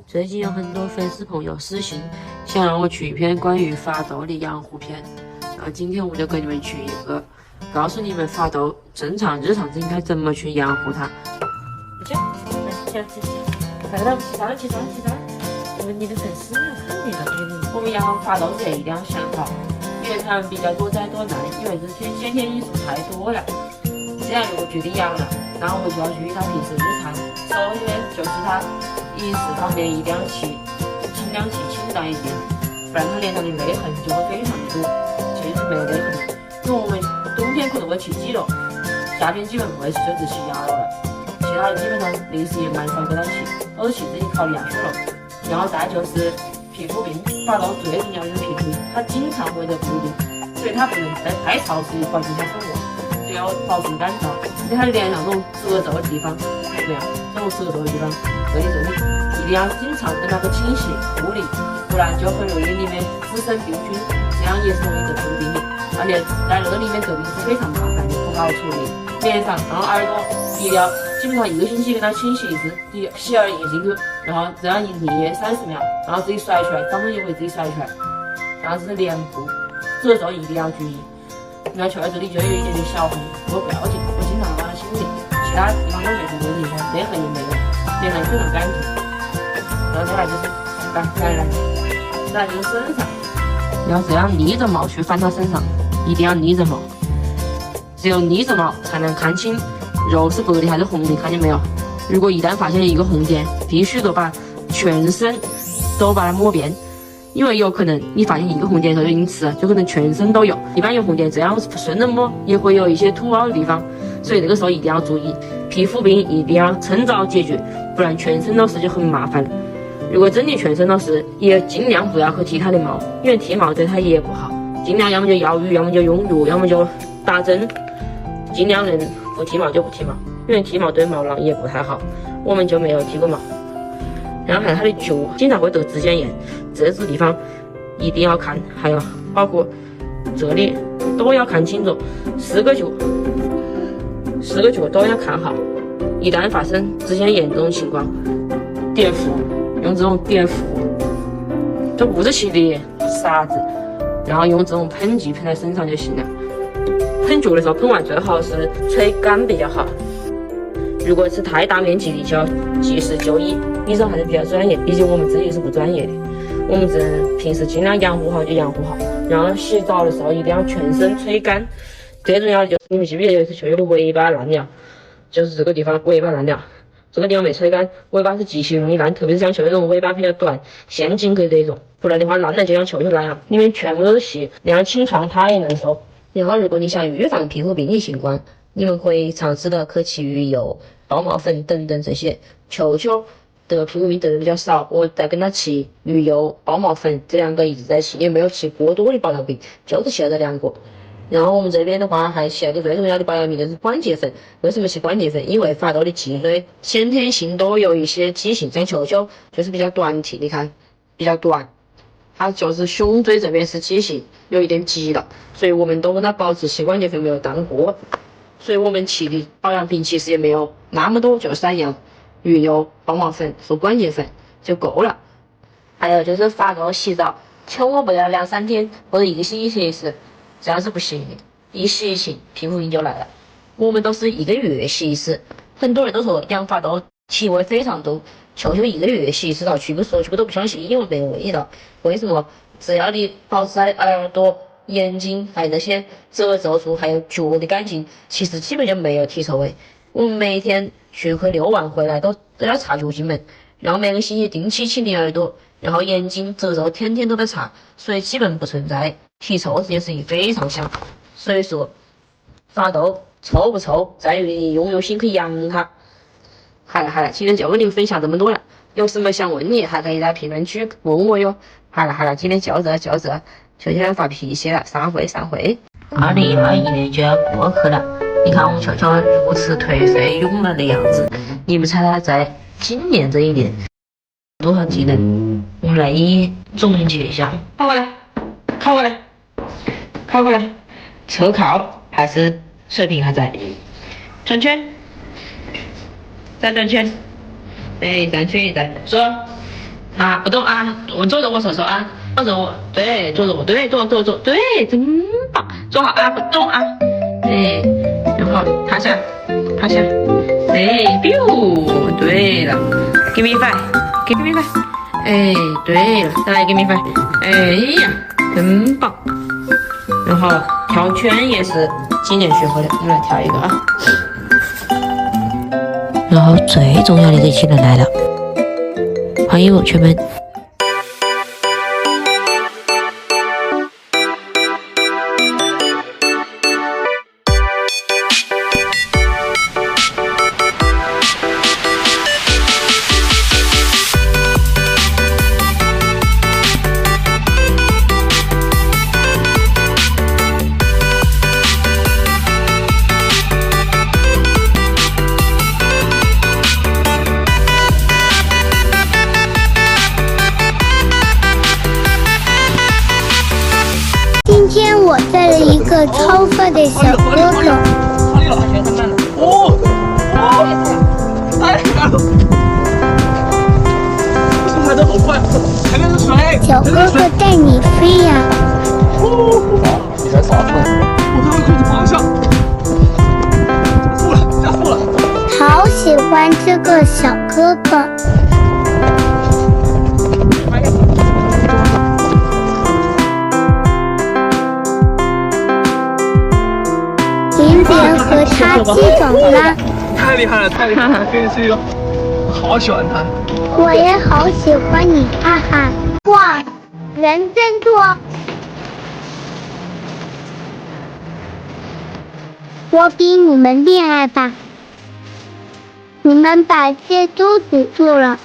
最近有很多粉丝朋友私信，想让我去一篇关于发痘的养护篇。今天我就给你们去一个，告诉你们发痘正常日常应该怎么去养护它。起来，快点，起床！你的粉丝要看见了。我们养好发痘之前一定要想好，因为它们比较多灾多难，因为这先天因素太多了。这样如果觉得阳了，那我们就要注意它平时日常。首先就是它饮食方面一定要尽量清淡一点，不然它脸上的泪痕就会非常多。其实是没有泪痕，因为我们冬天可能会起肌肉，夏天基本不会起，就只起鸭肉了。其他的基本上零食也蛮少给它起，都是起自己烤的鸭胸肉。然后再就是皮肤病，发痘最重要的就是皮肤病，它经常会得皮肤病，所以它不能在太潮湿的环境下生活，就要保持干燥。因为它脸上这种褶皱的地方，看到没有？这种褶皱的地方，这里一定要经常跟那个清洗护理，不然就很容易里面滋生病菌，这样也是容易得皮肤病的。而且在那里面得病是非常麻烦的，不好处理。脸上，然后耳朵一定要基本上1个星期给它清洗一次，洗耳液进去，然后这样一捏30秒，然后自己甩出来，早上就会自己甩出来。然后是脸部褶皱一定要注意，你看这里就有一点点小红，我不要紧，我经常把它清理，其他地方都没什么问题，泪痕也没有，脸上非常干净。然后再来就是再来就是身上，要这样逆着毛去翻它身上，一定要逆着毛，只有逆着毛才能看清肉是白的还是红的，看见没有？如果一旦发现一个红点，必须得把全身都把它抹遍，因为有可能你发现一个红点的时候就因此就可能全身都有。一般有红点这样顺着抹也会有一些凸凹的地方，所以这个时候一定要注意，皮肤病一定要趁早解决，不然全身都是就很麻烦了。如果真的全身都是，也尽量不要去剃它的毛，因为剃毛对它也不好，尽量要么就药浴，要么就用药，要么就打针，尽量能不剃毛就不剃毛，因为剃毛对毛囊也不太好，我们就没有剃过毛。然后还有它的脚经常会得指尖炎，这个地方一定要看，还有包括这里都要看清楚，4个脚都要看好。一旦发生指尖炎这种情况，碘伏用这种碘伏就不是起的沙子，然后用这种喷剂喷在身上就行了。喷脚的时候喷完最好是吹干比较好，如果是太大面积的就要及时就医。医生还是比较专业，毕竟我们自己是不专业的，我们只能平时尽量养护好就养护好。然后洗澡的时候一定要全身吹干，最重要的就是你们记不记得有一次球球的尾巴烂了，就是这个地方尾巴烂了，这个地方没吹干，尾巴是极其容易烂，特别是像球球这种尾巴比较短陷进去这种，不然的话烂了就像球球那样，里面全部都是血，那样清创它也难受。然后如果你想预防皮肤病的情况，你们可以尝试的可起鱼油、包毛粉等等这些。球球的皮肤病得的比较少，我在跟他起鱼油、包毛粉这2个一直在起，也没有起过多的保养品，就是起了这2个。然后我们这边的话还起了个最重要的保养品，就是关节粉。为什么起关节粉？因为发痘的脊椎先天性都有一些畸形，像球球就是比较短体，你看比较短，它就是胸椎这边是畸形，有一点急了，所以我们都跟他保持起关节粉没有当过，所以我们起的保养品其实也没有那么多，就3样：鱼油、包毛粉和关节粉就够了。还有就是发痘洗澡，千万不要2、3天或者1个星期洗一次，这样是不行的，一洗一洗皮肤病就来了。我们都是1个月洗一次，很多人都说养发痘气味非常多，球球1个月洗一次澡，全部都不相信，因为没味道。为什么？只要你保持耳朵、眼睛还有那些褶皱处还有脚的干净，其实基本就没有体臭味。我们每天去遛完回来都要擦脚精门，然后每个星期定期清理耳朵，然后眼睛褶皱天天都在擦，所以基本不存在体臭这件事情，非常小。所以说发痘臭不臭在于你用用心去养它。好了，今天就跟你们分享这么多了，有什么想问你还可以在评论区问我哟。好了，今天就这，球球发脾气了，散会。2021年就要过去了，你看我们球球如此颓废慵懒的样子，你们猜他在今年这一年多少技能？我们来一一总结一下。靠过来，侧靠还是水平还在，转圈，再转圈，对，转圈一再说，啊，不动啊，我坐着我手啊，坐着我，对，坐着我，对，坐，对，真棒，坐好啊，不动啊，对，然后趴下，哎 ，biu， 对了 ，give me five，give me five， 哎，对了，再来 give me five， 哎呀，真棒，然后跳圈也是今年学会的，我们来跳一个啊，然后最重要的这期人来了。欢迎我全们。今天我带了一个超帅的小哥哥。哦，太快了！为什么来得好快？前面是水。小哥哥带你飞呀！你才啥车？我看会控制方向。加速了！好喜欢这个小哥哥。林别和他击掌啦！太厉害了，跟你是一个，好喜欢他。我也好喜欢你，哈哈！哇，人真多。我比你们厉害吧？你们把这都堵住了。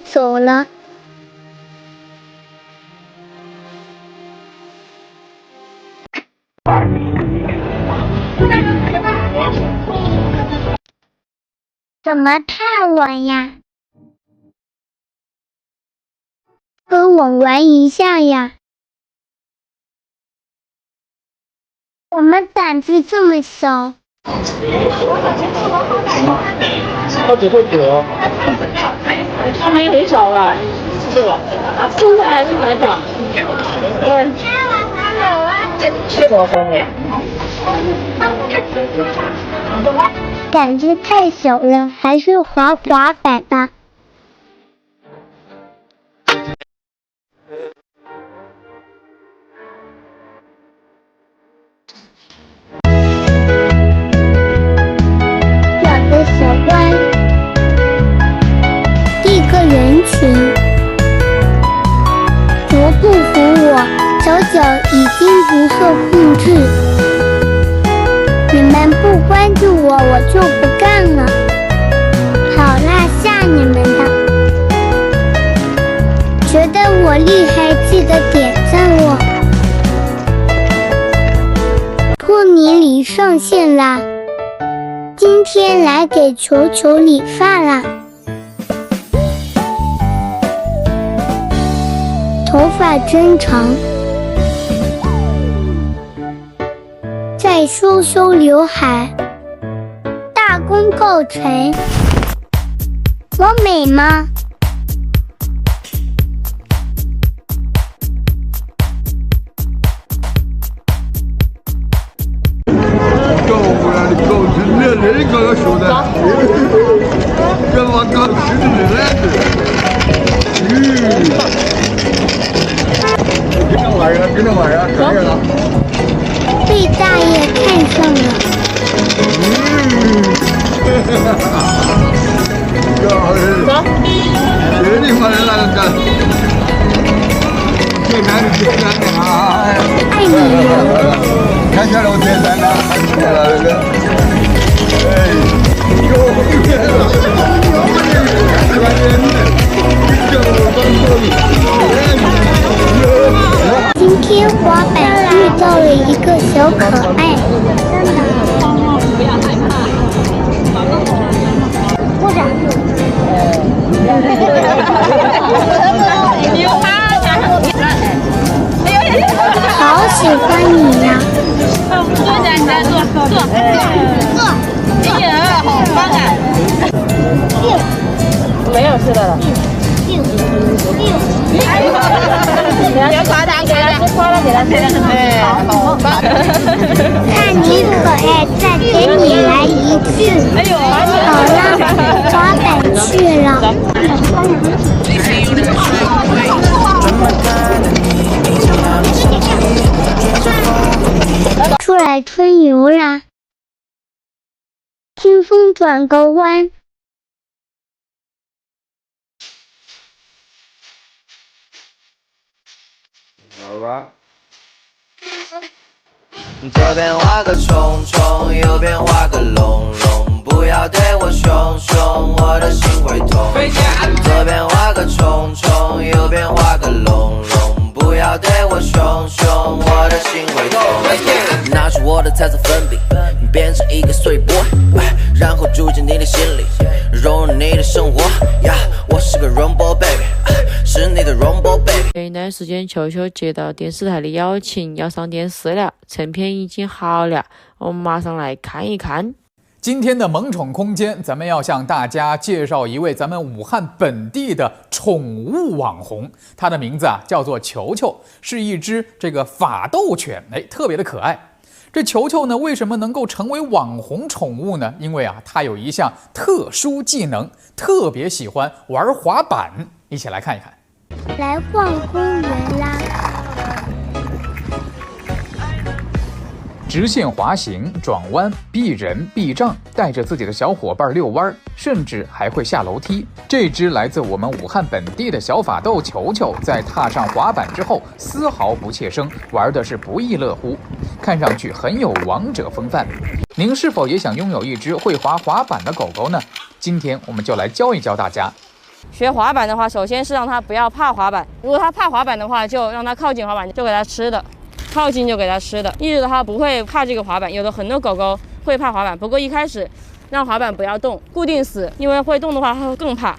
走了。怎么太晚呀？跟我玩一下呀！我们胆子这么小。他只会躲。他们很少啊，是吧？现在还是很少。这个方面。胆子太小了，还是滑板吧。转个小弯，递个人情。足不服我，小脚已经不受控制。你们不关注我，我就不干了。好啦，吓你们的。觉得我厉害，记得点赞哦。托尼里上线啦！今天来给球球理发啦。头发真长。再修修刘海，大功告成。我美吗？够了，你够真的，那个说的，这我搞吃的跟着玩呀，可以了。被大爷看上了。这地方人来了，简单的啊！爱你了。看下来我简单的，看下来那个，哎，今天滑板遇到了一个小小可爱，真的。不要害怕。部长。好喜欢你呀！坐下，你再坐。哎呀，好棒啊！没有吃的了。要夸他，给他夸了，给他吃。哎，好棒！看你可爱，再给你来一次。哎呦，好了，滑板去了。出来春游啦！听风转个弯。好吧。左边画个虫虫，右边画个龙龙，不要对我凶凶，我的心会痛。左边画个虫虫，右边画个龙龙，不要对我凶凶，我的心会痛。拿出我的彩色粉笔，变成一个碎波，然后住进你的心里，融入你的生活。我是个 Rumble Baby， 是你的 Rumble Baby。前一段时间，球球接到电视台的邀请，要上电视了，成片已经好了，我们马上来看一看。今天的萌宠空间，咱们要向大家介绍一位咱们武汉本地的宠物网红，他的名字叫做球球，是一只这个法斗犬，特别的可爱。这球球呢，为什么能够成为网红宠物呢？因为它有一项特殊技能，特别喜欢玩滑板。一起来看一看。来逛公园啦！直线滑行、转弯、避人、避障，带着自己的小伙伴遛弯，甚至还会下楼梯。这只来自我们武汉本地的小法斗球球，在踏上滑板之后，丝毫不怯生，玩的是不亦乐乎，看上去很有王者风范。您是否也想拥有一只会滑滑板的狗狗呢？今天我们就来教一教大家。学滑板的话，首先是让它不要怕滑板，如果它怕滑板的话，就让它靠近滑板，就给它吃的。靠近就给它吃的，一直它不会怕这个滑板。有的很多狗狗会怕滑板，不过一开始让滑板不要动，固定死，因为会动的话它会更怕。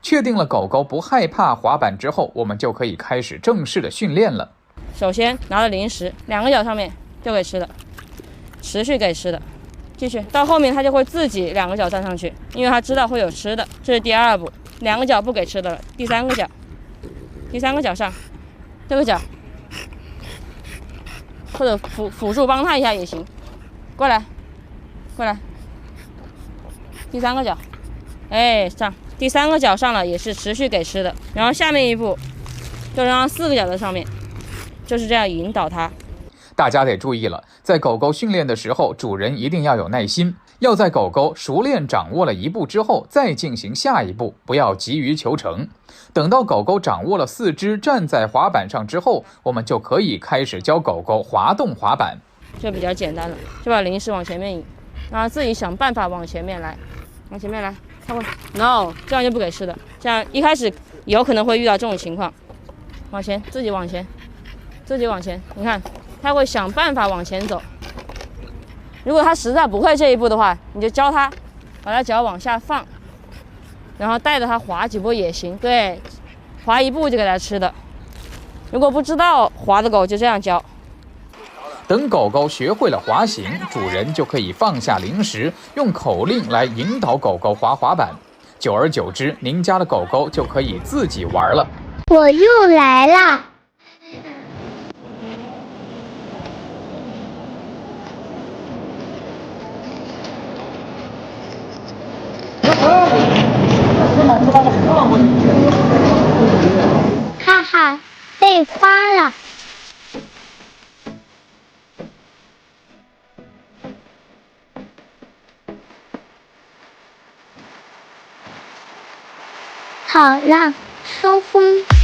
确定了狗狗不害怕滑板之后，我们就可以开始正式的训练了。首先拿了零食，两个脚上面就给吃的，持续给吃的，继续到后面它就会自己两个脚站上去，因为它知道会有吃的。这是第二步，两个脚不给吃的了，第三个脚上，这个脚。或者辅助帮他一下也行，过来，第三个脚，上，第三个脚上了也是持续给吃的，然后下面一步就让四个脚在上面，就是这样引导它。大家得注意了，在狗狗训练的时候，主人一定要有耐心，要在狗狗熟练掌握了一步之后，再进行下一步，不要急于求成。等到狗狗掌握了四肢站在滑板上之后，我们就可以开始教狗狗滑动滑板。就比较简单了，就把零食往前面引，然后自己想办法往前面来，看过 ？No， 这样就不给吃的。这样一开始有可能会遇到这种情况，自己往前，你看，它会想办法往前走。如果它实在不会这一步的话，你就教它，把它脚往下放。然后带着它滑几步也行，对，滑一步就给它吃的。如果不知道滑的狗就这样教。等狗狗学会了滑行，主人就可以放下零食，用口令来引导狗狗滑滑板。久而久之，您家的狗狗就可以自己玩了。我又来啦！哈哈，被发了！好了，收风。